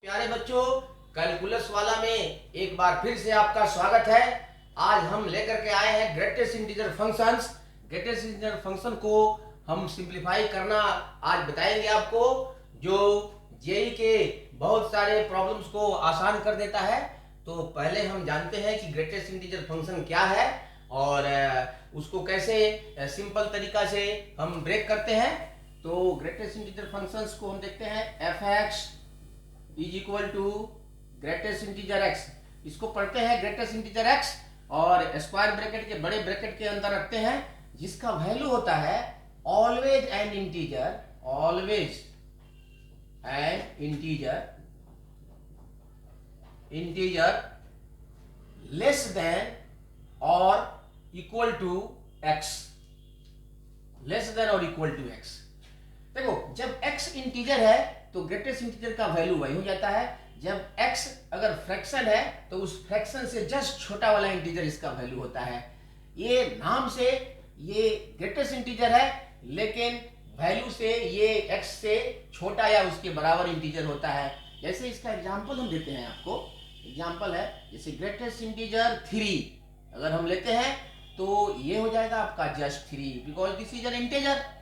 प्यारे बच्चों, कैलकुलस वाला में एक बार फिर से आपका स्वागत है। आज हम लेकर के आए हैं greatest integer functions. Greatest integer function को हम सिंप्लीफाई करना आज बताएंगे आपको, जो जेई के बहुत सारे प्रॉब्लम्स को आसान कर देता है। तो पहले हम जानते हैं कि ग्रेटेस्ट इंटीजर फंक्शन क्या है और उसको कैसे सिंपल तरीका से हम ब्रेक करते हैं। तो ग्रेटेस्ट इंटीजर फंक्शंस को हम देखते हैं। F x is equal to greatest integer x, इसको पढ़ते हैं ग्रेटेस्ट इंटीजर एक्स और स्क्वायर ब्रैकेट के बड़े ब्रैकेट के अंदर रखते हैं, जिसका वैल्यू होता है always an integer, always an integer, integer less than और equal to x, less than और इक्वल टू एक्स। देखो, जब x इंटीजर है तो ग्रेटेस्ट इंटीजर का वैल्यू वही हो जाता है। जब x अगर फ्रैक्शन है तो उस फ्रैक्शन से जस्ट छोटा वाला इंटीजर इसका वैल्यू होता है। ये नाम से ये ग्रेटेस्ट इंटीजर है, लेकिन वैल्यू से ये x से छोटा या उसके बराबर इंटीजर होता है। जैसे इसका एग्जांपल हम देते हैं आपको। एग्जांपल है जैसे ग्रेटेस्ट इंटीजर 3 अगर हम लेते हैं तो ये हो जाएगा आपका just 3, because this is an integer.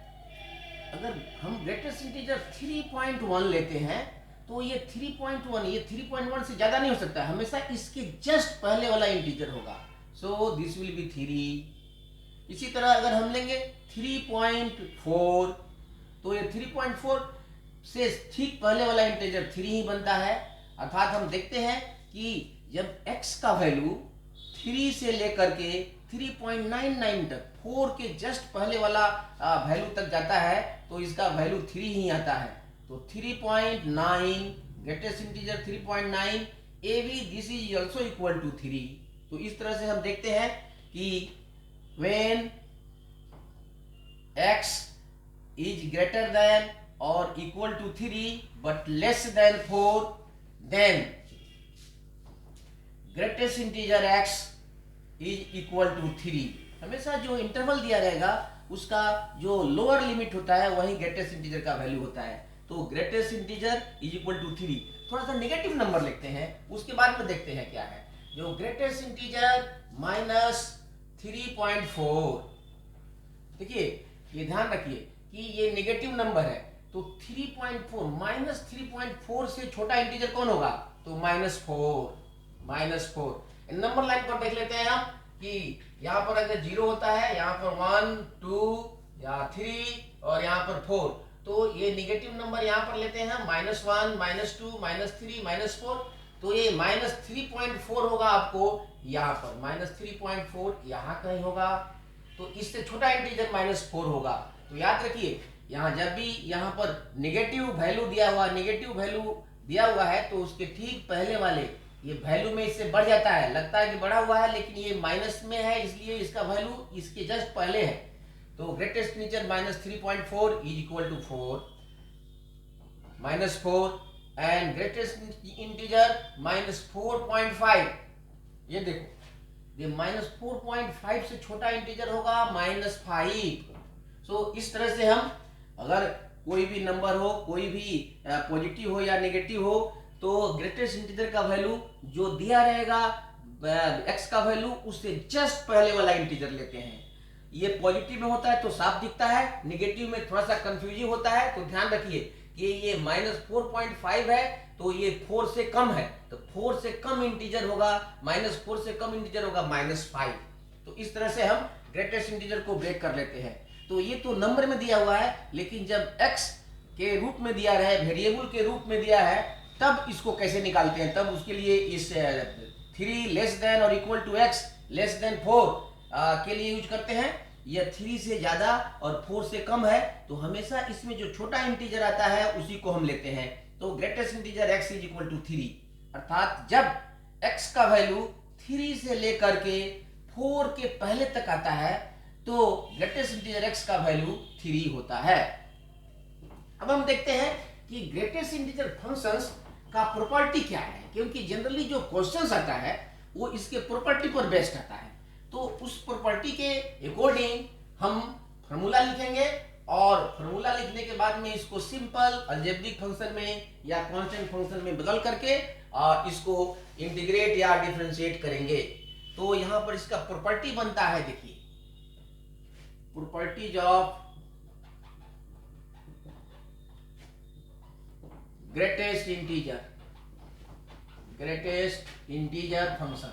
अगर हम ग्रेटेस्ट इंटीजर 3.1 लेते हैं तो ये 3.1, ये 3.1 से ज्यादा नहीं हो सकता, हमेशा इसके जस्ट पहले वाला इंटीजर होगा। So this will be 3। इसी तरह अगर हम लेंगे 3.4 तो ये 3.4 से ठीक पहले वाला इंटीजर 3 ही बनता है। अर्थात हम देखते हैं कि जब x का वैल्यू 3 से लेकर के 3.99 तक, 4 के जस्ट पहले वाला वैल्यू तक जाता है तो इसका वैल्यू 3 ही आता है। तो 3.9 ग्रेटेस्ट इंटीजर 3.9 ए बी this is also equal to 3। तो इस तरह से हम देखते हैं कि when x is greater than और equal to 3 but less than 4, then greatest integer x is equal to 3। हमेशा जो इंटरवल दिया रहेगा उसका जो लोअर लिमिट होता है वही ग्रेटेस्ट इंटीजर का वैल्यू होता है। तो greatest integer is equal to 3। थोड़ा सा नेगेटिव नंबर लिखते हैं, उसके बाद में देखते हैं क्या है। जो ग्रेटेस्ट इंटीजर माइनस 3.4, देखिए ये ध्यान रखिए कि ये नेगेटिव नंबर है। तो 3.4 माइनस 3.4 से छोटा इंटीजर कौन होगा? तो -4, -4। नंबर लाइन पर देख लेते हैं हम कि यहाँ पर अगर 0 होता है, यहाँ पर 1 2 या 3 और यहाँ पर 4, तो ये निगेटिव नंबर यहाँ पर लेते हैं -1 -2 -3 -4। तो ये -3.4 होगा आपको यहाँ पर, -3.4 यहाँ कहीं होगा। तो इससे छोटा इंटीजर -4 होगा। तो याद रखिए, यहाँ जब भी यहाँ पर नेगेटिव वैल्यू दिया हुआ, नेगेटिव वैल्यू दिया हुआ है तो उसके ठीक पहले वाले ये वैल्यू में इससे बढ़ जाता है, लगता है कि बढ़ा हुआ है लेकिन ये माइनस में है, इसलिए इसका वैल्यू इसके जस्ट पहले है। तो greatest integer -3.4 is equal to 4, -4 and greatest integer -4.5। ये देखो, ये -4.5 से छोटा इंटीजर होगा -5। सो इस तरह से हम अगर कोई भी नंबर हो, कोई भी पॉजिटिव हो या नेगेटिव हो, तो ग्रेटेस्ट इंटीजर का वैल्यू जो दिया रहेगा x का वैल्यू, उससे जस्ट पहले वाला इंटीजर लेते हैं। ये पॉजिटिव में होता है तो साफ दिखता है, नेगेटिव में थोड़ा सा कंफ्यूजिंग होता है। तो ध्यान रखिए कि ये -4.5 है तो ये 4 से कम है, तो 4 से कम इंटीजर होगा, -4 से कम इंटीजर होगा -5। तो इस तरह से हम ग्रेटेस्ट इंटीजर को ब्रेक कर लेते हैं। तो ये तो नंबर में दिया हुआ है, लेकिन जब x के रूप में दिया रहे, वेरिएबल के रूप में दिया है, तब इसको कैसे निकालते हैं? तब उसके लिए इस 3 लेस देन और equal to x less than 4 के लिए यूज करते हैं। यह 3 से ज्यादा और 4 से कम है तो हमेशा इसमें जो छोटा इंटीजर आता है उसी को हम लेते हैं। तो greatest integer x is equal to 3, अर्थात जब x का वैल्यू 3 से लेकर के 4 के पहले तक आता है तो ग्रेटेस्ट इंटीजर x का वैल्यू 3 होता है। अब हम देखते हैं कि ग्रेटेस्ट इंटीजर फंक्शंस का प्रॉपर्टी क्या है, क्योंकि जनरली जो क्वेश्चंस आता है वो इसके प्रॉपर्टी पर बेस्ड आता है। तो उस प्रॉपर्टी के अकॉर्डिंग हम फॉर्मूला लिखेंगे और फॉर्मूला लिखने के बाद में इसको सिंपल अलजेब्रिक फंक्शन में या कांस्टेंट फंक्शन में बदल करके इसको इंटीग्रेट या डिफरेंशिएट करेंगे। तो यहां पर इसका प्रॉपर्टी बनता है, देखिए properties of greatest integer function.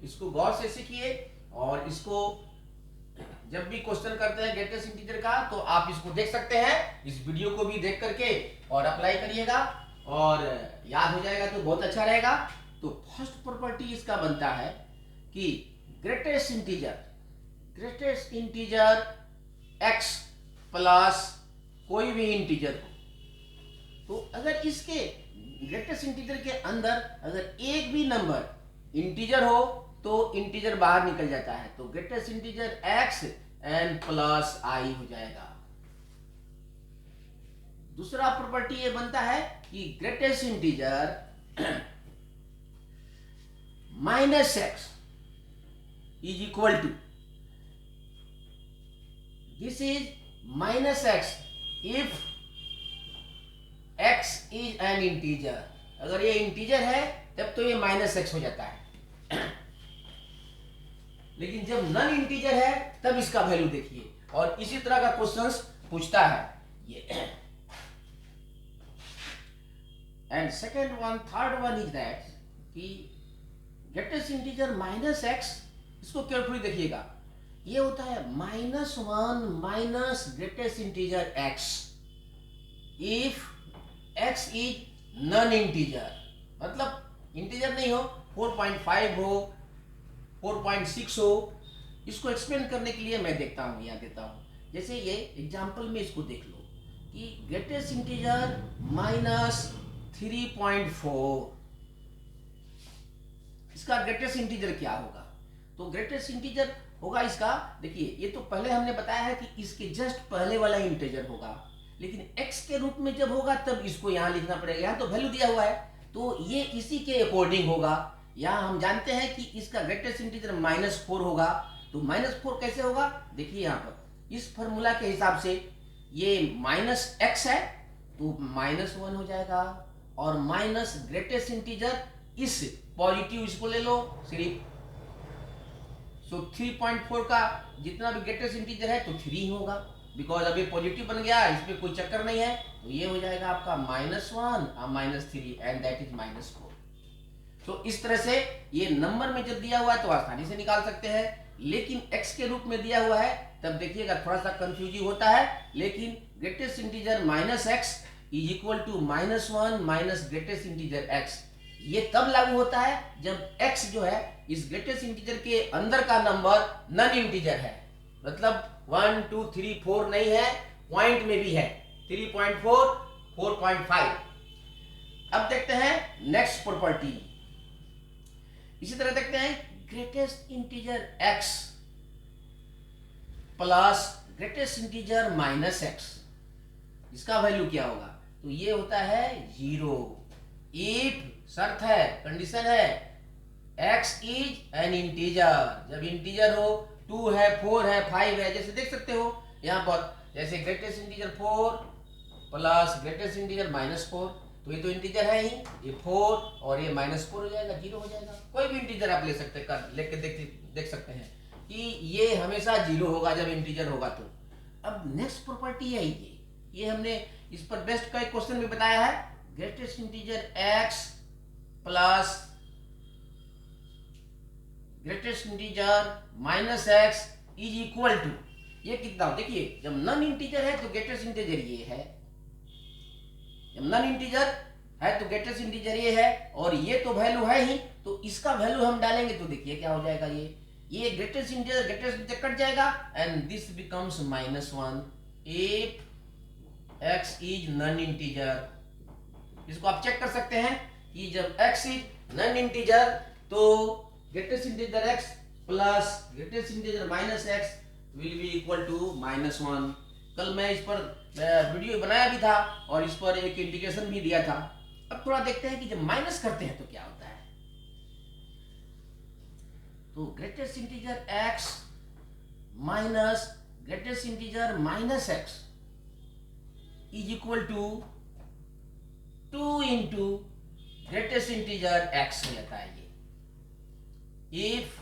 इसको गौर से सीखिए और इसको जब भी क्वेश्चन करते हैं ग्रेटेस्ट इंटीजर का तो आप इसको देख सकते हैं, इस वीडियो को भी देख करके और अप्लाई करिएगा और याद हो जाएगा तो बहुत अच्छा रहेगा। तो फर्स्ट प्रॉपर्टी इसका बनता है कि ग्रेटेस्ट इंटीजर x प्लस कोई भी इंटीजर हो, तो अगर इसके ग्रेटेस्ट इंटीजर के अंदर अगर एक भी नंबर इंटीजर हो तो इंटीजर बाहर निकल जाता है, तो greatest integer x n plus i हो जाएगा। दूसरा प्रॉपर्टी ये बनता है कि greatest integer minus x is equal to, this is minus x if x is an integer. अगर ये इंटीजर है तब तो ये माइनस x हो जाता है, लेकिन जब नॉन इंटीजर है तब इसका वैल्यू देखिए। और इसी तरह का क्वेश्चंस पूछता है ये। And second one, third one is that कि ग्रेटेस्ट इंटीजर माइनस x, इसको केयरफुली देखिएगा, ये होता है -1 minus greatest integer x if x is non integer, मतलब इंटीजर नहीं हो, 4.5 हो, 4.6 हो। इसको एक्सप्लेन करने के लिए मैं देखता हूं, यहाँ देता हूं। जैसे ये एग्जांपल में इसको देख लो कि ग्रेटेस्ट इंटीजर -3.4, इसका ग्रेटेस्ट इंटीजर क्या होगा? तो ग्रेटेस्ट इंटीजर होगा इसका, देखिए ये तो पहले हमने बताया है कि इसके जस्ट पहले वाला इंटीजर होगा, लेकिन x के रूप में जब होगा तब इसको यहाँ लिखना पड़ेगा। यहाँ तो वैल्यू दिया हुआ है तो ये इसी के अकॉर्डिंग होगा। यहाँ हम जानते हैं कि इसका ग्रेटेस्ट इंटीजर -4 होगा, तो -4 कैसे होगा? देखिए यहाँ पर इस फॉर्मूला के हिसाब से ये -x है तो -1 हो जाएगा, और माइनस ग्रेटेस्ट इंटीजर इस पॉजिटिव इसको ले लो सिर्फ, सो 3.4 का जितना भी ग्रेटेस्ट इंटीजर है तो 3 ही होगा, बिकॉज अभी पॉजिटिव बन गया, इसमें कोई चक्कर नहीं है, तो ये हो जाएगा आपका -1 और -3 एंड दैट इज -4। तो इस तरह से ये नंबर में जब दिया हुआ है तो आसानी से निकाल सकते हैं, लेकिन x के रूप में दिया हुआ है तब देखिएगा थोड़ा सा कंफ्यूजिंग होता है। लेकिन greatest integer -x is equal to -1 minus greatest integer x, ये तब लागू होता है जब x जो है इस ग्रेटेस्ट इंटीजर के अंदर का नंबर नॉन इंटीजर है, मतलब 1 2 3 4 नहीं है, पॉइंट में भी है 3.4 4.5। अब देखते हैं नेक्स्ट प्रॉपर्टी, इसी तरह देखते हैं greatest integer x plus greatest integer -x, इसका वैल्यू क्या होगा? तो ये होता है 0 इफ, शर्त है, कंडीशन है, x इज एन इंटीजर, जब इंटीजर हो 2 है 4 है 5 है, जैसे देख सकते हो यहाँ पर, जैसे greatest integer 4 plus greatest integer -4, तो ये तो इंटीजर है ही, ये 4 और ये -4 हो जाएगा, 0 हो जाएगा। कोई भी इंटीजर आप ले सकते हैं, लेके देख सकते हैं कि ये हमेशा 0 होगा जब इंटीजर होगा। तो अब नेक्स्ट प्रॉपर्टी है ये हमने इस पर बेस्ट का एक क्वेश्चन भी बताया है, greatest integer x plus greatest integer -x is equal to, ये कितना? देखिए जब नॉन इंटीजर है तो ग्रेटेस्ट इंटीजर ये है, जब नॉन इंटीजर है तो ग्रेटेस्ट इंटीजर ये है, और ये तो वैल्यू है ही, तो इसका वैल्यू हम डालेंगे तो देखिए क्या हो जाएगा, ये ग्रेटेस्ट इंटीजर कट जाएगा and this becomes -1 if x is non integer. इसको आप चेक कर सकते हैं कि जब x इज नॉन इंटीजर तो greatest integer x plus greatest integer -x will be equal to -1। कल मैं इस पर वीडियो बनाया भी था और इस पर एक इंडिकेशन भी दिया था। अब थोड़ा देखते हैं कि जब माइनस करते हैं तो क्या होता है। तो greatest integer x minus greatest integer minus x is equal to 2 into greatest integer x हो जाता है ये। If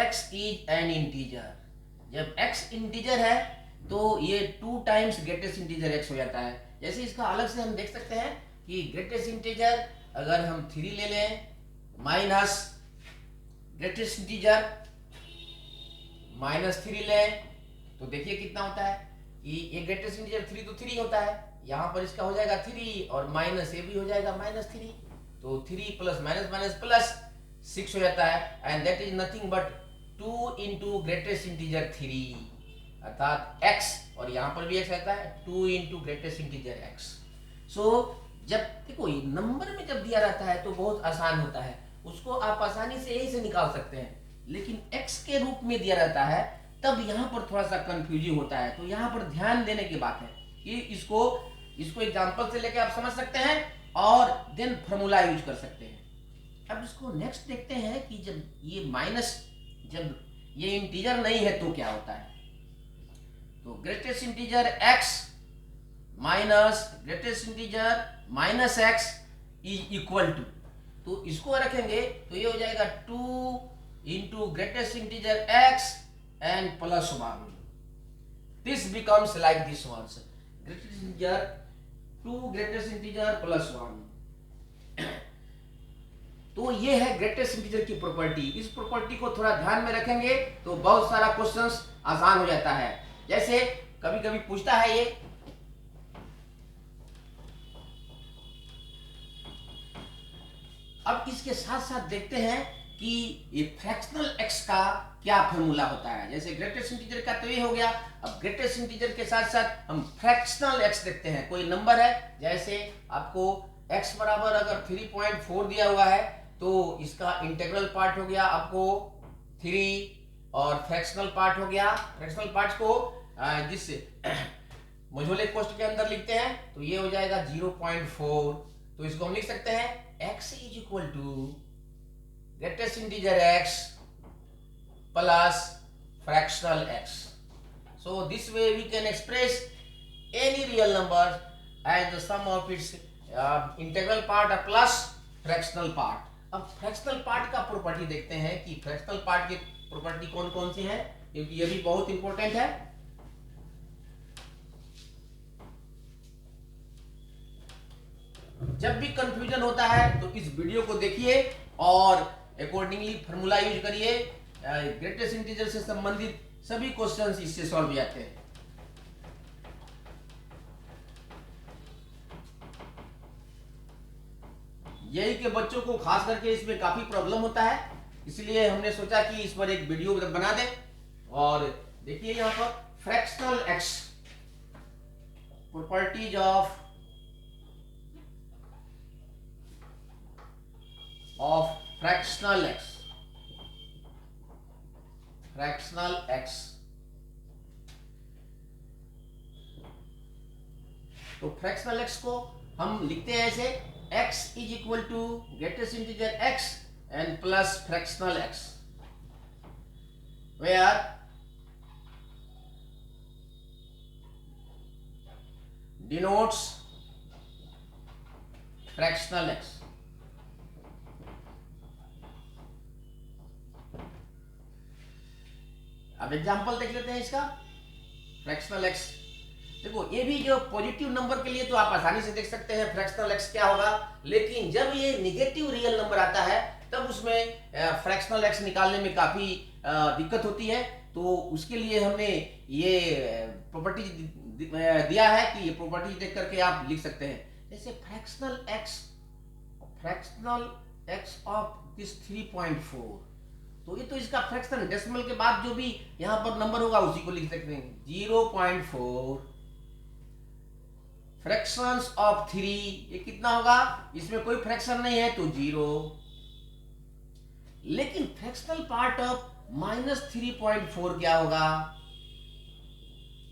x is an integer, जब x इंटीजर है तो ये 2 टाइम्स ग्रेटेस्ट इंटीजर x हो जाता है। जैसे इसका अलग से हम देख सकते हैं कि ग्रेटेस्ट इंटीजर अगर हम 3 ले लें माइनस ग्रेटेस्ट इंटीजर माइनस 3 लें तो देखिए कितना होता है कि ये ग्रेटेस्ट इंटीजर 3 तो 3 होता है, यहाँ पर इसका हो जाएगा 3 और माइनस ये भी हो जाएगा -3, तो 3 प्लस माइनस माइनस प्लस 6 हो जाता है and that is nothing but 2 into greatest integer 3 अर्थात x, और यहाँ पर भी x रहता है 2 इंटू ग्रेटेस्ट इंटीजर x। सो जब देखो ये नंबर में जब दिया रहता है तो बहुत आसान होता है, उसको आप आसानी से यही से निकाल सकते हैं, लेकिन x के रूप में दिया रहता है तब यहाँ पर थोड़ा सा कंफ्यूजिंग होता है। तो यहाँ पर ध्यान देने की बात है कि इसको एग्जांपल से लेके आप समझ सकते हैं और देन फॉर्मूला यूज कर सकते हैं। अब इसको नेक्स्ट देखते हैं कि जब ये माइनस, जब ये इंटीजर नहीं है तो क्या होता है। तो greatest integer x minus greatest integer minus x is equal to, तो इसको रखेंगे तो ये हो जाएगा 2 into greatest integer x and plus 1। This becomes like this one, greatest integer 2 greatest integer plus 1। तो ये है ग्रेटेस्ट इंटीजर की प्रॉपर्टी। इस प्रॉपर्टी को थोड़ा ध्यान में रखेंगे तो बहुत सारा क्वेश्चंस आसान हो जाता है। जैसे कभी कभी पूछता है ये अब इसके साथ साथ देखते हैं कि ये फ्रैक्शनल x का क्या फॉर्मूला होता है। जैसे ग्रेटेस्ट इंटीजर का तो ये हो गया, अब ग्रेटेस्ट इंटीजर के साथ साथ हम फ्रैक्शनल x देखते हैं। कोई नंबर है, जैसे आपको x बराबर अगर 3.4 दिया हुआ है तो इसका इंटीग्रल पार्ट हो गया आपको 3 और फ्रैक्शनल पार्ट हो गया। फ्रैक्शनल पार्ट को जिससे मझोले कोष्ठक के अंदर लिखते हैं तो ये हो जाएगा 0.4। तो इसको हम लिख सकते हैं x is equal to greatest integer x plus fractional x। So this way we can express any real number as the sum of its integral part plus fractional part। अब फ्रैक्शनल पार्ट का property देखते हैं कि fractional part की property कौन कौन सी है, क्योंकि ये भी बहुत इंपॉर्टेंट है। जब भी कंफ्यूजन होता है तो इस वीडियो को देखिए और अकॉर्डिंगली फॉर्मूला यूज करिए। ग्रेटेस्ट इंटीजर से संबंधित सभी क्वेश्चंस इससे सॉल्व हो जाते हैं। यही के बच्चों को खास करके इसमें काफी प्रॉब्लम होता है, इसलिए हमने सोचा कि इस पर एक वीडियो बना दें। और देखिए यहां पर fractional x, properties of fractional x, fractional x. तो फ्रैक्शनल एक्स को हम लिखते हैं ऐसे x is equal to greatest integer x and plus fractional x, where denotes fractional x। अब एग्जांपल देख लेते हैं इसका फ्रैक्शनल x। देखो ये भी जो पॉजिटिव नंबर के लिए तो आप आसानी से देख सकते हैं फ्रैक्शनल x क्या होगा, लेकिन जब ये निगेटिव रियल नंबर आता है तब उसमें फ्रैक्शनल x निकालने में काफी दिक्कत होती है। तो उसके लिए हमने ये प्रॉपर्टी दिया है कि ये प्रॉपर्टी देख करके आप लिख सकते हैं। जैसे फ्रैक्शनल x ऑफ दिस 3.4, तो ये तो इसका फ्रैक्शन डेसिमल के बाद जो भी यहाँ पर नंबर होगा उसी को लिख सकते हैं 0.4 फ्रैक्शंस ऑफ 3। ये कितना होगा, इसमें कोई फ्रैक्शन नहीं है तो 0, लेकिन फ्रैक्शनल पार्ट ऑफ -3.4 क्या होगा,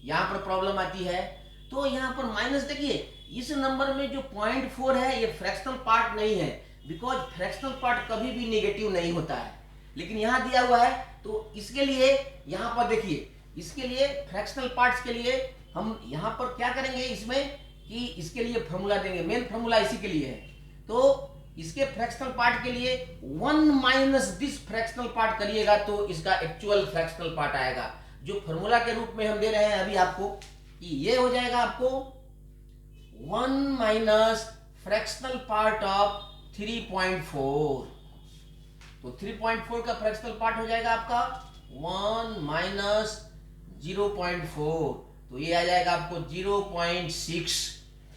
यहां पर प्रॉब्लम आती है। तो यहां पर माइनस देखिए इस नंबर में जो 0.4 है ये फ्रैक्शनल पार्ट नहीं है, बिकॉज फ्रैक्शनल पार्ट कभी भी नेगेटिव नहीं होता है। लेकिन यहाँ दिया हुआ है तो इसके लिए यहाँ पर देखिए, इसके लिए फ्रैक्शनल पार्ट्स के लिए हम यहाँ पर क्या करेंगे इसमें कि इसके लिए फॉर्मूला देंगे, मेन फॉर्मूला इसी के लिए है। तो इसके फ्रैक्शनल पार्ट के लिए 1 माइनस दिस फ्रैक्शनल पार्ट करिएगा तो इसका एक्चुअल फ्रैक्शनल पार्ट आएगा, जो फॉर्मूला के रूप में हम दे रहे हैं अभी आपको, कि ये हो जाएगा आपको 1 माइनस फ्रैक्शनल पार्ट ऑफ 3.4। तो 3.4 का फ्रैक्शनल पार्ट हो जाएगा आपका 1 माइनस 0.4, तो ये आ जाएगा आपको 0.6।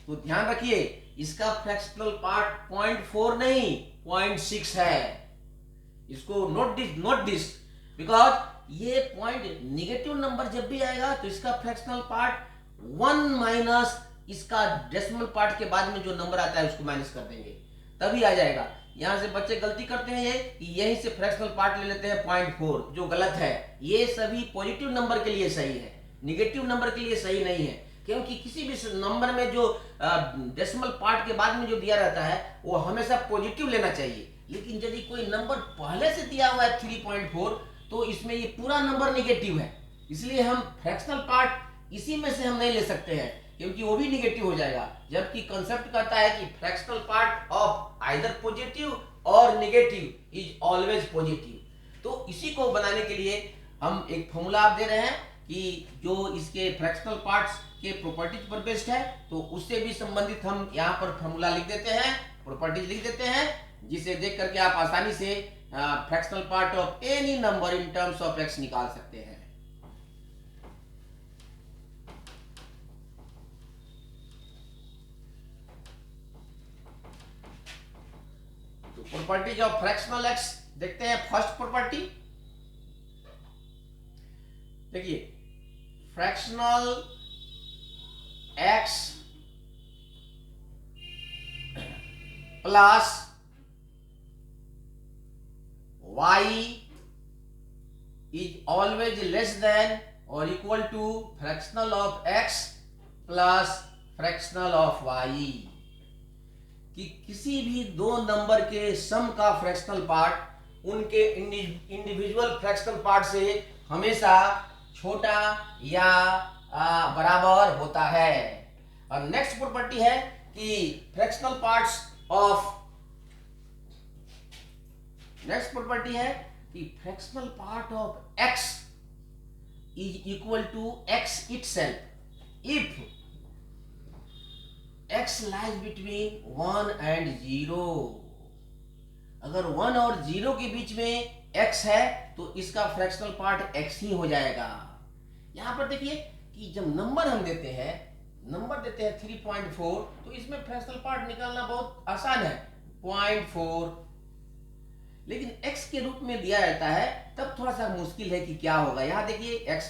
तो ध्यान रखिए इसका फ्रैक्शनल पार्ट 0.4 नहीं 0.6 है। इसको नोट दिस बिकॉज ये पॉइंट निगेटिव नंबर जब भी आएगा तो इसका फ्रैक्शनल पार्ट 1 माइनस इसका डेसिमल पार्ट के बाद में जो नंबर आता है उसको माइनस कर देंगे, तभी आ जाएगा। यहां से बच्चे गलती करते हैं ये कि यहीं से फ्रैक्शनल पार्ट ले लेते हैं 0.4, जो गलत है। ये सभी पॉजिटिव नंबर के लिए सही है, निगेटिव नंबर के लिए सही नहीं है, क्योंकि किसी भी नंबर में जो डेसिमल पार्ट के बाद में जो दिया रहता है वो हमेशा पॉजिटिव लेना चाहिए। लेकिन यदि कोई नंबर पहले से दिया हुआ है 3.4 तो इसमें ये पूरा नंबर निगेटिव है, इसलिए हम फ्रैक्शनल पार्ट इसी में से हम नहीं ले सकते हैं क्योंकि वो भी निगेटिव हो जाएगा। जबकि कंसेप्ट कहता है कि fractional part of either positive और निगेटिव इज ऑलवेज पॉजिटिव। तो इसी को बनाने के लिए हम एक फॉर्मूला आप दे रहे हैं कि जो इसके फ्रैक्शनल पार्ट्स के प्रॉपर्टीज पर बेस्ड है, तो उससे भी संबंधित हम यहाँ पर फॉर्मूला लिख देते हैं, प्रॉपर्टीज लिख देते हैं, जिसे देख करके आप आसानी से fractional part of any number in terms of x निकाल सकते हैं। तो प्रॉपर्टीज ऑफ फ्रैक्शनल एक्स देखते हैं। फर्स्ट प्रॉपर्टी देखिए, fractional x plus y is always less than or equal to fractional of x plus fractional of y, कि किसी भी दो नंबर के सम का फ्रैक्शनल पार्ट उनके इंडिविजुअल फ्रैक्शनल पार्ट से हमेशा छोटा या बराबर होता है। और नेक्स्ट प्रॉपर्टी है कि fractional parts of, next property है कि fractional part of x is equal to x itself if x lies between 1 and 0। अगर 1 और 0 के बीच में x है तो इसका फ्रैक्शनल पार्ट x ही हो जाएगा। यहां पर देखिए कि जब नंबर हम देते हैं, नंबर देते हैं 3.4, तो इसमें फ्रैक्शनल पार्ट निकालना बहुत आसान है 0.4, लेकिन x के रूप में दिया रहता है तब थोड़ा सा मुश्किल है कि क्या होगा। यहाँ देखिए x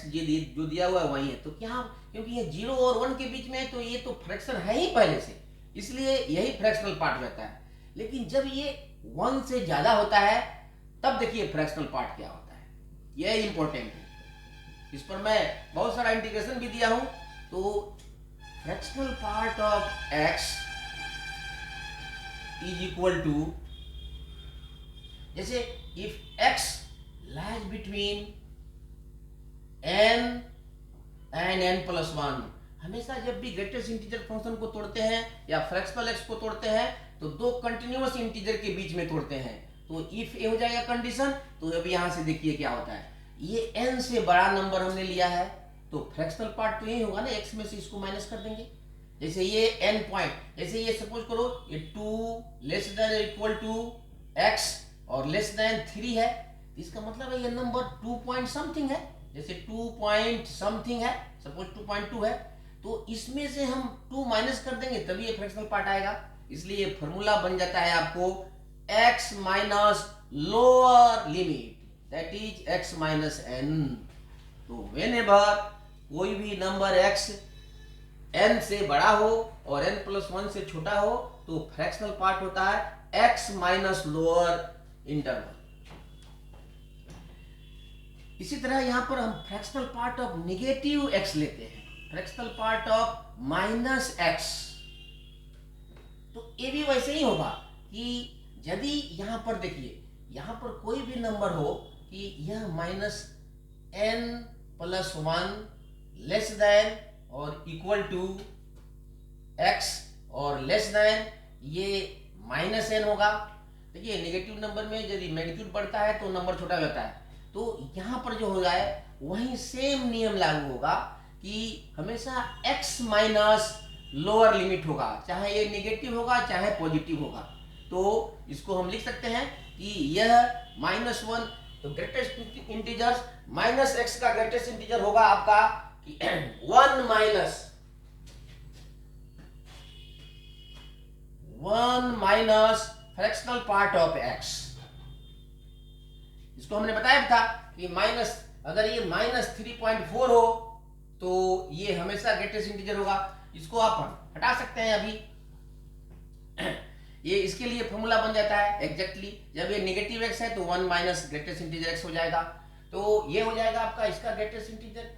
जो दिया हुआ है वही है, तो क्या, क्योंकि ये 0 और 1 के बीच में है तो ये तो फ्रैक्शन है ही पहले से, इसलिए यही फ्रैक्शनल पार्ट रहता है। लेकिन जब ये 1 से ज्यादा होता है तब देखिए फ्रैक्शनल पार्ट क्या होता है, यह इंपॉर्टेंट है। इस पर मैं बहुत सारा इंटीग्रेशन भी दिया हूं। तो fractional part of x is equal to, जैसे if x lies between n and n plus 1, हमेशा जब भी ग्रेटेस्ट इंटीजर फंक्शन को तोड़ते हैं या फ्रैक्शनल x को तोड़ते हैं तो दो कंटिन्यूअस इंटीजर के बीच में तोड़ते हैं। तो इफ ए हो जाएगा कंडीशन, तो अभी यहां से देखिए क्या होता है, ये n से बड़ा नंबर हमने लिया है तो फ्रैक्शनल पार्ट तो यही होगा ना, x में से इसको माइनस कर देंगे। जैसे ये n पॉइंट, जैसे ये सपोज करो ये 2 less than equal to x और लेस देन 3 है, इसका मतलब है ये नंबर 2 पॉइंट समथिंग है। जैसे 2 पॉइंट समथिंग है, सपोज 2.2 है, तो इसमें से हम 2 माइनस कर देंगे तभी ये फ्रैक्शनल पार्ट आएगा। इसलिए फॉर्मूला बन जाता है आपको x minus lower limit that is x minus n। तो व्हेनेवर कोई भी नंबर x n से बड़ा हो और n प्लस 1 से छोटा हो तो फ्रैक्शनल पार्ट होता है x माइनस लोअर इंटरवल। इसी तरह यहां पर हम fractional part of negative x लेते हैं, fractional part of minus x, तो ये भी वैसे ही होगा कि यदि यहां पर देखिए, यहाँ पर कोई भी नंबर हो कि यह -n+1 लेस देन और इक्वल टू x और लेस देन ये -n होगा। देखिए नेगेटिव नंबर में यदि मैग्नीट्यूड बढ़ता है तो नंबर छोटा होता है, तो यहाँ पर जो हो जाए वही सेम नियम लागू होगा कि हमेशा x माइनस लोअर लिमिट होगा, चाहे ये नेगेटिव होगा चाहे पॉजिटिव होगा। तो इसको हम लिख सकते हैं कि यह -1, तो ग्रेटेस्ट इंटीजर्स -x का ग्रेटेस्ट इंटीजर होगा आपका कि 1 minus fractional part of x। इसको हमने बताया था कि अगर ये -3.4 हो तो ये हमेशा ग्रेटेस्ट इंटीजर होगा। इसको आप हटा सकते हैं अभी, ये इसके लिए फॉर्मूला बन जाता है एग्जैक्टली। जब ये नेगेटिव x है तो 1 माइनस ग्रेटेस्ट इंटीजर x हो जाएगा, तो ये हो जाएगा आपका इसका ग्रेटेस्ट इंटीजर